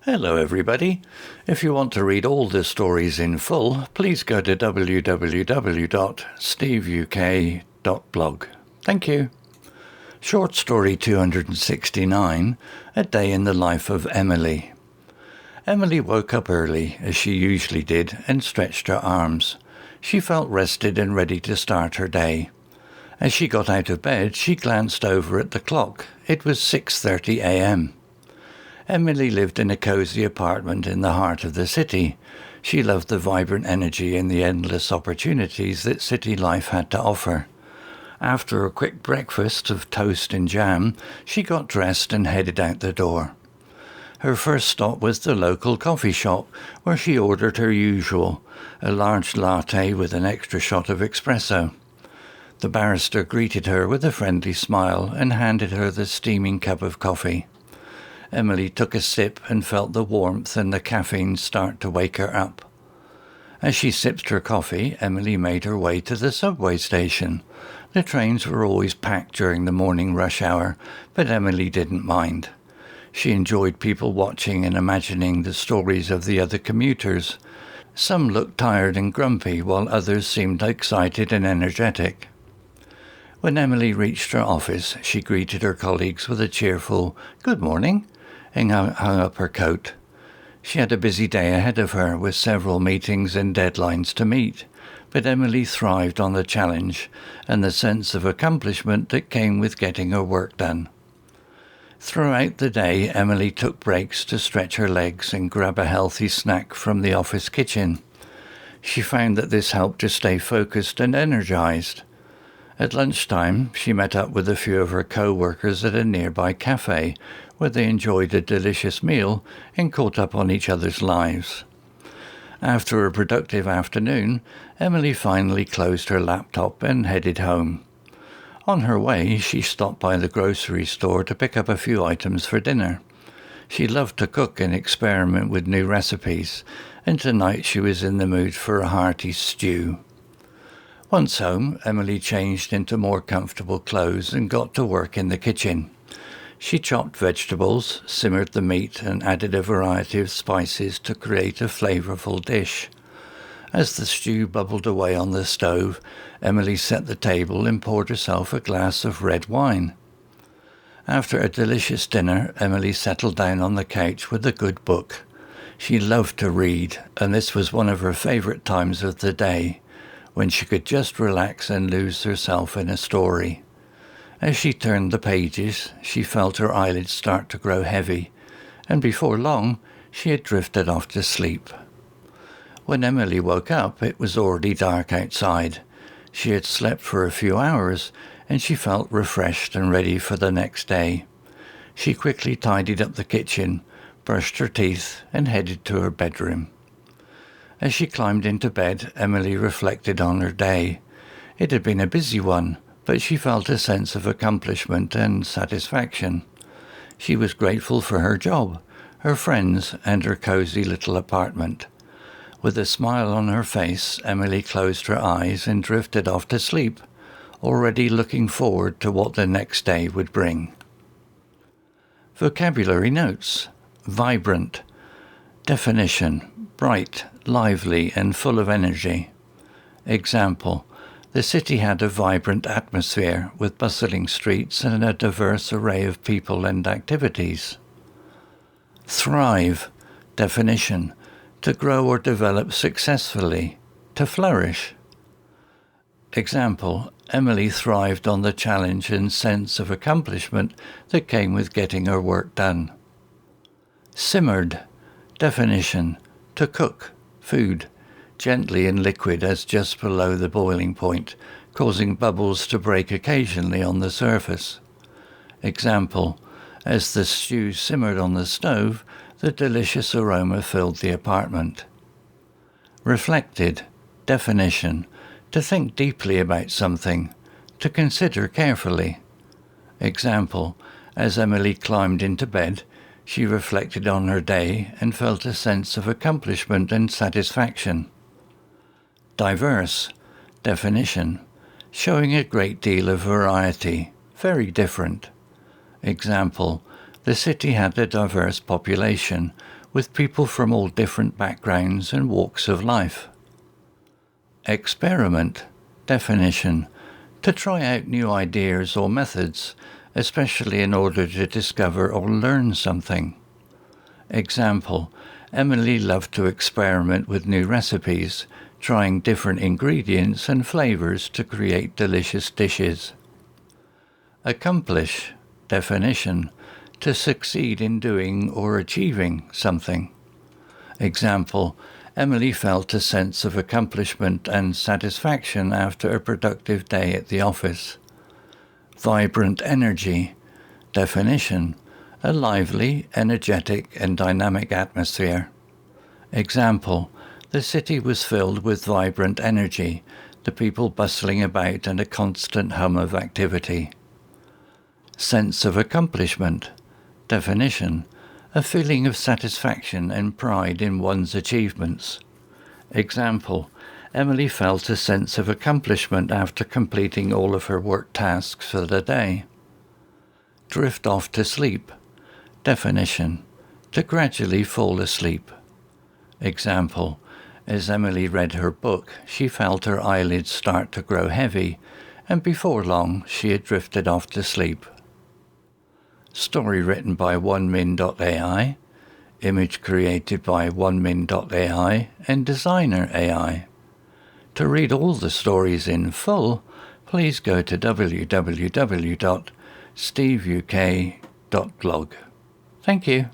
Hello everybody. If you want to read all the stories in full, please go to www.steveuk.blog. Thank you. Short story 269, A Day in the Life of Emily. Emily woke up early, as she usually did, and stretched her arms. She felt rested and ready to start her day. As she got out of bed, she glanced over at the clock. It was 6:30 a.m. Emily lived in a cosy apartment in the heart of the city. She loved the vibrant energy and the endless opportunities that city life had to offer. After a quick breakfast of toast and jam, she got dressed and headed out the door. Her first stop was the local coffee shop, where she ordered her usual, a large latte with an extra shot of espresso. The barista greeted her with a friendly smile and handed her the steaming cup of coffee. Emily took a sip and felt the warmth and the caffeine start to wake her up. As she sipped her coffee, Emily made her way to the subway station. The trains were always packed during the morning rush hour, but Emily didn't mind. She enjoyed people watching and imagining the stories of the other commuters. Some looked tired and grumpy, while others seemed excited and energetic. When Emily reached her office, she greeted her colleagues with a cheerful "Good morning," and hung up her coat. She had a busy day ahead of her, with several meetings and deadlines to meet, but Emily thrived on the challenge and the sense of accomplishment that came with getting her work done. Throughout the day, Emily took breaks to stretch her legs and grab a healthy snack from the office kitchen. She found that this helped to stay focused and energized. At lunchtime, she met up with a few of her co-workers at a nearby cafe, where they enjoyed a delicious meal and caught up on each other's lives. After a productive afternoon, Emily finally closed her laptop and headed home. On her way, she stopped by the grocery store to pick up a few items for dinner. She loved to cook and experiment with new recipes, and tonight she was in the mood for a hearty stew. Once home, Emily changed into more comfortable clothes and got to work in the kitchen. She chopped vegetables, simmered the meat, and added a variety of spices to create a flavorful dish. As the stew bubbled away on the stove, Emily set the table and poured herself a glass of red wine. After a delicious dinner, Emily settled down on the couch with a good book. She loved to read, and this was one of her favourite times of the day, when she could just relax and lose herself in a story. As she turned the pages, she felt her eyelids start to grow heavy, and before long, she had drifted off to sleep. When Emily woke up, it was already dark outside. She had slept for a few hours, and she felt refreshed and ready for the next day. She quickly tidied up the kitchen, brushed her teeth, and headed to her bedroom. As she climbed into bed, Emily reflected on her day. It had been a busy one, but she felt a sense of accomplishment and satisfaction. She was grateful for her job, her friends, and her cosy little apartment. With a smile on her face, Emily closed her eyes and drifted off to sleep, already looking forward to what the next day would bring. Vocabulary notes. Vibrant. Definition. Bright, lively, and full of energy. Example. The city had a vibrant atmosphere with bustling streets and a diverse array of people and activities. Thrive. Definition. To grow or develop successfully. To flourish. Example. Emily thrived on the challenge and sense of accomplishment that came with getting her work done. Simmered. Definition. To cook, food, gently in liquid as just below the boiling point, causing bubbles to break occasionally on the surface. Example. As the stew simmered on the stove, the delicious aroma filled the apartment. Reflected. Definition. To think deeply about something, to consider carefully. Example. As Emily climbed into bed, she reflected on her day and felt a sense of accomplishment and satisfaction. Diverse. Definition. Showing a great deal of variety, very different. Example. The city had a diverse population, with people from all different backgrounds and walks of life. Experiment, definition, to try out new ideas or methods, especially in order to discover or learn something. Example, Emily loved to experiment with new recipes, trying different ingredients and flavors to create delicious dishes. Accomplish, definition, to succeed in doing or achieving something. Example, Emily felt a sense of accomplishment and satisfaction after a productive day at the office. Vibrant energy, definition, a lively, energetic and dynamic atmosphere. Example, the city was filled with vibrant energy, the people bustling about and a constant hum of activity. Sense of accomplishment, definition, a feeling of satisfaction and pride in one's achievements. Example, Emily felt a sense of accomplishment after completing all of her work tasks for the day. Drift off to sleep, definition, to gradually fall asleep. Example, as Emily read her book, she felt her eyelids start to grow heavy, and before long she had drifted off to sleep. Story written by onemin.ai, image created by onemin.ai and designer AI. To read all the stories in full, please go to www.steveuk.blog. Thank you.